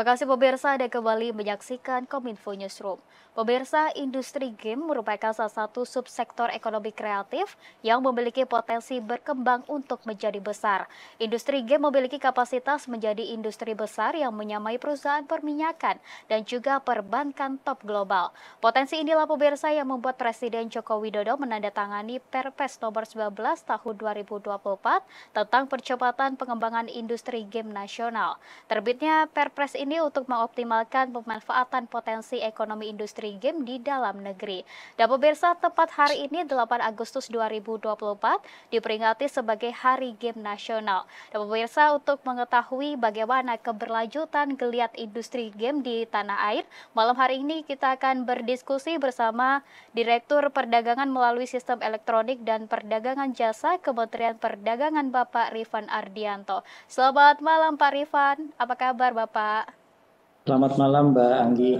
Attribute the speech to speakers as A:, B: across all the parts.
A: Terima kasih pemirsa Anda kembali menyaksikan Kominfo Newsroom. Pemirsa, industri game merupakan salah satu subsektor ekonomi kreatif yang memiliki potensi berkembang untuk menjadi besar. Industri game memiliki kapasitas menjadi industri besar yang menyamai perusahaan perminyakan dan juga perbankan top global. Potensi inilah pemirsa yang membuat Presiden Joko Widodo menandatangani Perpres nomor 19 tahun 2024 tentang percepatan pengembangan industri game nasional. Terbitnya Perpres ini untuk mengoptimalkan pemanfaatan potensi ekonomi industri game di dalam negeri. Dan pemirsa, tepat hari ini 8 Agustus 2024 diperingati sebagai Hari Game Nasional. Dan pemirsa, untuk mengetahui bagaimana keberlanjutan geliat industri game di tanah air, malam hari ini kita akan berdiskusi bersama Direktur Perdagangan melalui Sistem Elektronik dan Perdagangan Jasa Kementerian Perdagangan Bapak Rifan Ardianto. Selamat malam Pak Rifan, apa kabar Bapak?
B: Selamat malam Mbak Anggi,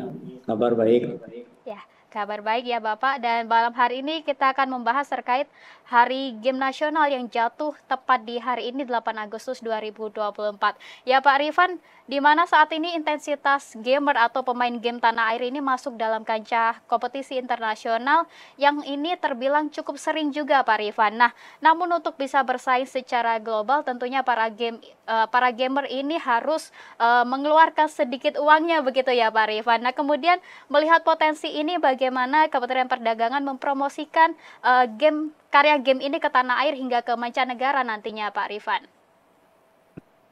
B: kabar baik.
A: Ya, kabar baik ya Bapak. Dan malam hari ini kita akan membahas terkait Hari Game Nasional yang jatuh tepat di hari ini 8 Agustus 2024. Ya Pak Rifan, di mana saat ini intensitas gamer atau pemain game tanah air ini masuk dalam kancah kompetisi internasional yang ini terbilang cukup sering juga Pak Rifan. Nah, namun untuk bisa bersaing secara global tentunya para gamer ini harus mengeluarkan sedikit uangnya begitu ya Pak Rifan. Nah, kemudian melihat potensi ini bagaimana Kementerian Perdagangan mempromosikan karya game ini ke tanah air hingga ke mancanegara nantinya Pak Rifan.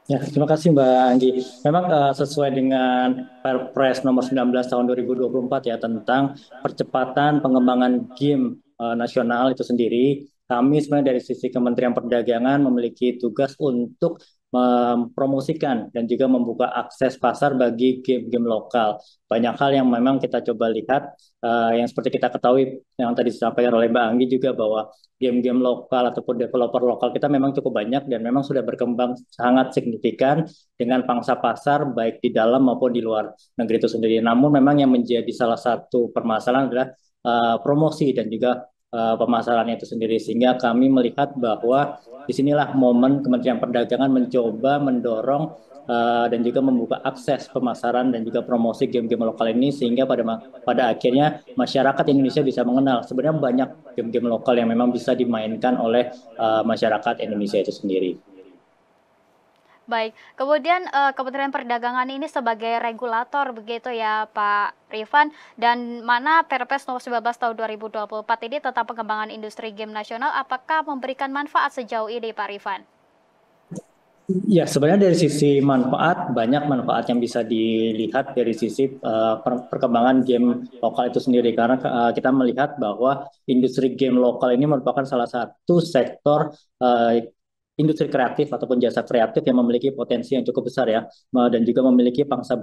B: Ya, terima kasih Mbak Anggi. Memang sesuai dengan Perpres nomor 19 tahun 2024 ya tentang percepatan pengembangan game nasional itu sendiri, kami sebenarnya dari sisi Kementerian Perdagangan memiliki tugas untuk mempromosikan dan juga membuka akses pasar bagi game-game lokal. Banyak hal yang memang kita coba lihat, yang seperti kita ketahui yang tadi disampaikan oleh Mbak Anggi juga bahwa game-game lokal ataupun developer lokal kita memang cukup banyak dan memang sudah berkembang sangat signifikan dengan pangsa pasar baik di dalam maupun di luar negeri itu sendiri. Namun memang yang menjadi salah satu permasalahan adalah promosi dan juga pemasarannya itu sendiri. Sehingga kami melihat bahwa disinilah momen Kementerian Perdagangan mencoba mendorong dan juga membuka akses pemasaran dan juga promosi game-game lokal ini sehingga pada akhirnya masyarakat Indonesia bisa mengenal sebenarnya banyak game-game lokal yang memang bisa dimainkan oleh masyarakat Indonesia itu sendiri.
A: Baik, kemudian Kementerian Perdagangan ini sebagai regulator begitu ya Pak Rifan, dan mana Perpres nomor 19 tahun 2024 ini tentang pengembangan industri game nasional, apakah memberikan manfaat sejauh ini Pak Rifan?
B: Ya, sebenarnya dari sisi manfaat, banyak manfaat yang bisa dilihat dari sisi perkembangan game lokal itu sendiri. Karena kita melihat bahwa industri game lokal ini merupakan salah satu sektor industri kreatif ataupun jasa kreatif yang memiliki potensi yang cukup besar ya, dan juga memiliki pangsa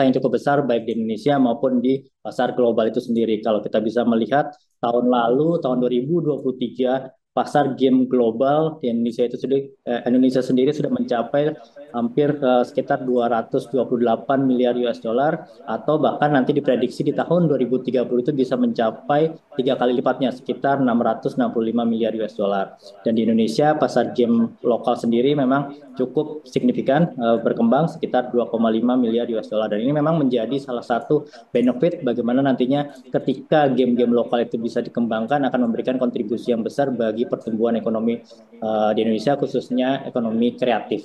B: yang cukup besar baik di Indonesia maupun di pasar global itu sendiri. Kalau kita bisa melihat tahun lalu, tahun 2023 pasar game global di Indonesia sendiri sudah mencapai hampir sekitar 228 miliar US dollar atau bahkan nanti diprediksi di tahun 2030 itu bisa mencapai 3 kali lipatnya sekitar 665 miliar US dollar. Dan di Indonesia pasar game lokal sendiri memang cukup signifikan berkembang sekitar 2,5 miliar US dollar dan ini memang menjadi salah satu benefit bagaimana nantinya ketika game-game lokal itu bisa dikembangkan akan memberikan kontribusi yang besar bagi pertumbuhan ekonomi di Indonesia khususnya ekonomi kreatif.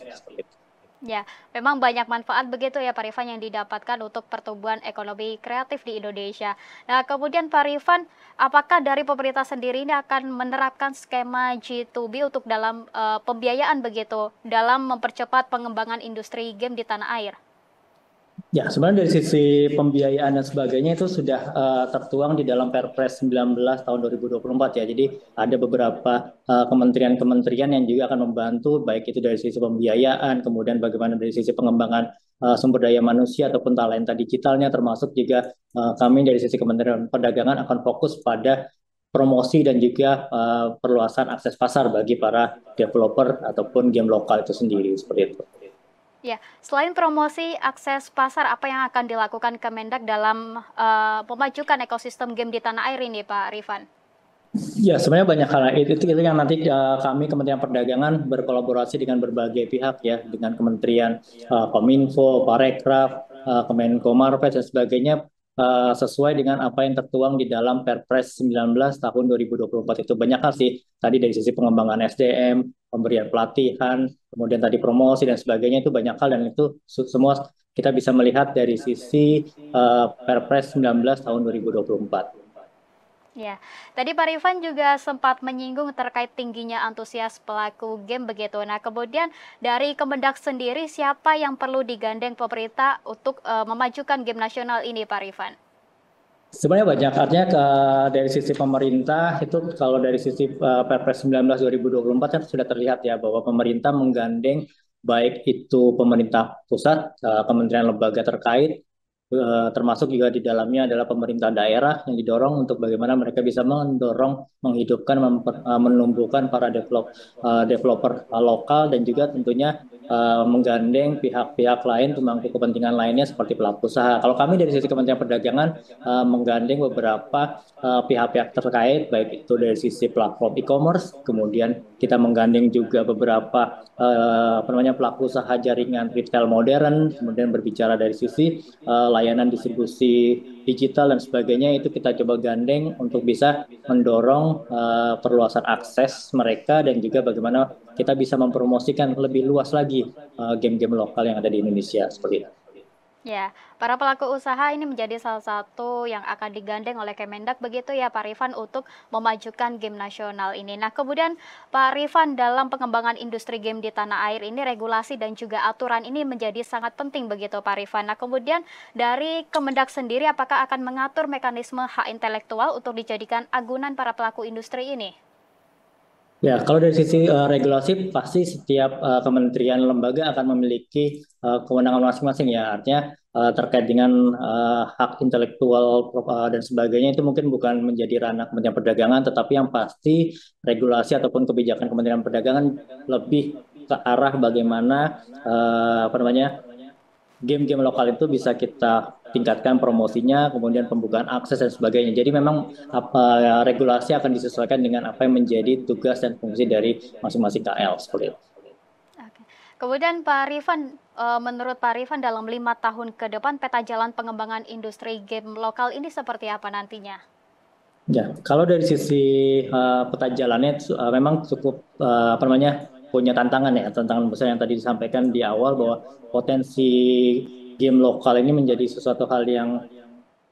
A: Ya, memang banyak manfaat begitu ya Pak Rifan yang didapatkan untuk pertumbuhan ekonomi kreatif di Indonesia. Nah, kemudian Pak Rifan, apakah dari pemerintah sendiri ini akan menerapkan skema G2B untuk dalam pembiayaan begitu dalam mempercepat pengembangan industri game di tanah air?
B: Ya, sebenarnya dari sisi pembiayaan dan sebagainya itu sudah tertuang di dalam Perpres 19 tahun 2024 ya. Jadi ada beberapa kementerian-kementerian yang juga akan membantu baik itu dari sisi pembiayaan, kemudian bagaimana dari sisi pengembangan sumber daya manusia ataupun talenta digitalnya termasuk juga kami dari sisi Kementerian Perdagangan akan fokus pada promosi dan juga perluasan akses pasar bagi para developer ataupun game lokal itu sendiri seperti itu.
A: Ya, selain promosi akses pasar, apa yang akan dilakukan Kemendak dalam memajukan ekosistem game di tanah air ini, Pak Rifan?
B: Ya, sebenarnya banyak hal itu yang nanti kami Kementerian Perdagangan berkolaborasi dengan berbagai pihak ya, dengan Kementerian Kominfo, Parekraf, Kemenko Marves dan sebagainya sesuai dengan apa yang tertuang di dalam Perpres 19 tahun 2024 itu banyak hal sih. Tadi dari sisi pengembangan SDM, pemberian pelatihan, kemudian tadi promosi dan sebagainya itu banyak hal dan itu semua kita bisa melihat dari sisi Perpres 19 tahun 2024.
A: Ya, tadi Pak Rifan juga sempat menyinggung terkait tingginya antusias pelaku game begitu. Nah, kemudian dari Kemendak sendiri siapa yang perlu digandeng pemerintah untuk memajukan game nasional ini, Pak Rifan?
B: Sebenarnya banyak, artinya dari sisi pemerintah itu kalau dari sisi Perpres 19 2024 kan sudah terlihat ya bahwa pemerintah menggandeng baik itu pemerintah pusat, kementerian lembaga terkait, termasuk juga di dalamnya adalah pemerintah daerah yang didorong untuk bagaimana mereka bisa mendorong, menghidupkan, menumbuhkan para developer lokal dan juga tentunya menggandeng pihak-pihak lain pemangku kepentingan lainnya seperti pelaku usaha. Kalau kami dari sisi Kementerian Perdagangan menggandeng beberapa pihak-pihak terkait, baik itu dari sisi platform e-commerce, kemudian kita menggandeng juga beberapa apa namanya pelaku usaha jaringan retail modern, kemudian berbicara dari sisi layanan distribusi digital dan sebagainya itu kita coba gandeng untuk bisa mendorong perluasan akses mereka dan juga bagaimana kita bisa mempromosikan lebih luas lagi game-game lokal yang ada di Indonesia seperti itu.
A: Ya, para pelaku usaha ini menjadi salah satu yang akan digandeng oleh Kemendak begitu ya Pak Rifan untuk memajukan game nasional ini. Nah, kemudian Pak Rifan dalam pengembangan industri game di tanah air ini regulasi dan juga aturan ini menjadi sangat penting begitu Pak Rifan. Nah, kemudian dari Kemendak sendiri apakah akan mengatur mekanisme hak intelektual untuk dijadikan agunan para pelaku industri ini?
B: Ya, kalau dari sisi regulasi pasti setiap kementerian lembaga akan memiliki kewenangan masing-masing ya. Artinya terkait dengan hak intelektual dan sebagainya itu mungkin bukan menjadi ranah Kementerian Perdagangan, tetapi yang pasti regulasi ataupun kebijakan Kementerian Perdagangan lebih ke arah bagaimana apa namanya game-game lokal itu bisa kita tingkatkan promosinya, kemudian pembukaan akses dan sebagainya. Jadi memang regulasi akan disesuaikan dengan apa yang menjadi tugas dan fungsi dari masing-masing KL seperti itu.
A: Oke. Kemudian Pak Rifan, menurut Pak Rifan dalam 5 tahun ke depan peta jalan pengembangan industri game lokal ini seperti apa nantinya?
B: Ya, kalau dari sisi peta jalannya memang cukup apa namanya punya tantangan ya, tantangan besar yang tadi disampaikan di awal bahwa potensi game lokal ini menjadi sesuatu hal yang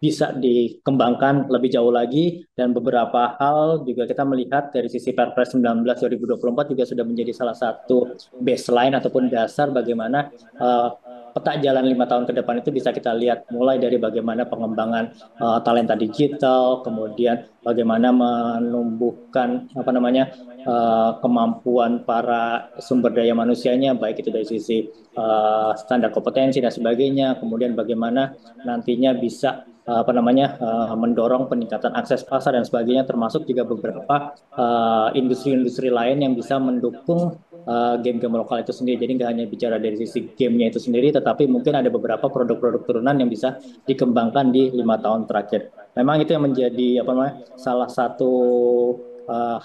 B: bisa dikembangkan lebih jauh lagi dan beberapa hal juga kita melihat dari sisi Perpres 19 2024 juga sudah menjadi salah satu baseline ataupun dasar bagaimana peta jalan 5 tahun ke depan itu bisa kita lihat mulai dari bagaimana pengembangan talenta digital, kemudian bagaimana menumbuhkan apa namanya kemampuan para sumber daya manusianya baik itu dari sisi standar kompetensi dan sebagainya, kemudian bagaimana nantinya bisa apa namanya mendorong peningkatan akses pasar dan sebagainya termasuk juga beberapa industri-industri lain yang bisa mendukung game-game lokal itu sendiri. Jadi nggak hanya bicara dari sisi gamenya itu sendiri, tetapi mungkin ada beberapa produk-produk turunan yang bisa dikembangkan di 5 tahun terakhir. Memang itu yang menjadi apa namanya salah satu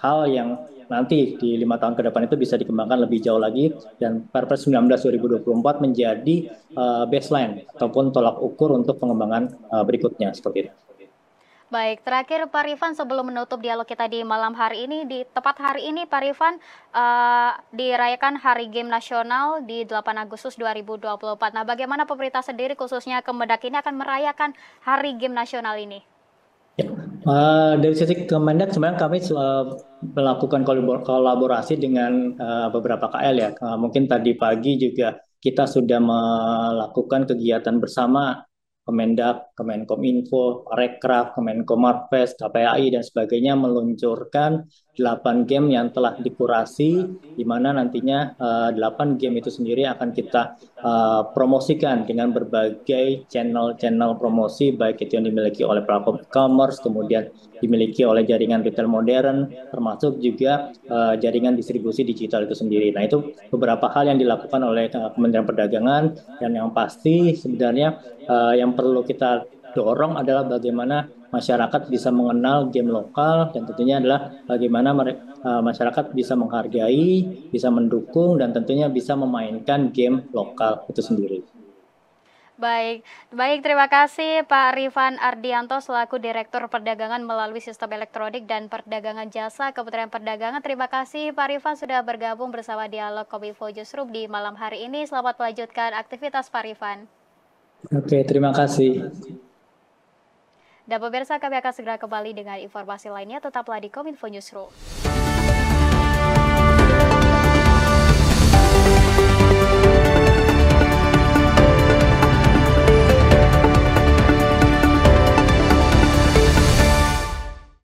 B: hal yang nanti di 5 tahun ke depan itu bisa dikembangkan lebih jauh lagi dan Perpres 19 2024 menjadi baseline ataupun tolak ukur untuk pengembangan berikutnya seperti itu.
A: Baik, terakhir Pak Rifan sebelum menutup dialog kita di malam hari ini, di tepat hari ini Pak Rifan dirayakan Hari Game Nasional di 8 Agustus 2024. Nah, bagaimana pemerintah sendiri khususnya Kemendak ini akan merayakan Hari Game Nasional ini?
B: Ya. Dari sisi Kemendak sebenarnya kami melakukan kolaborasi dengan beberapa KL ya. Mungkin tadi pagi juga kita sudah melakukan kegiatan bersama Kemendak, Kemenkominfo, Parekraf, Kemenko Marves, KPAI dan sebagainya meluncurkan 8 game yang telah dikurasi di mana nantinya 8 game itu sendiri akan kita promosikan dengan berbagai channel-channel promosi baik itu yang dimiliki oleh platform e-commerce, kemudian dimiliki oleh jaringan retail modern, termasuk juga jaringan distribusi digital itu sendiri. Nah itu beberapa hal yang dilakukan oleh Kementerian Perdagangan dan yang pasti sebenarnya yang perlu kita dorong adalah bagaimana masyarakat bisa mengenal game lokal dan tentunya adalah bagaimana masyarakat bisa menghargai, bisa mendukung dan tentunya bisa memainkan game lokal itu sendiri.
A: Baik, baik terima kasih Pak Rifan Ardianto selaku Direktur Perdagangan melalui Sistem Elektronik dan Perdagangan Jasa Kementerian Perdagangan. Terima kasih Pak Rifan sudah bergabung bersama Dialog Kominfo Newsroom di malam hari ini. Selamat melanjutkan aktivitas Pak Rifan.
B: Oke, terima kasih.
A: Dan pemirsa, kami akan segera kembali dengan informasi lainnya. Tetaplah di Kominfo Newsroom.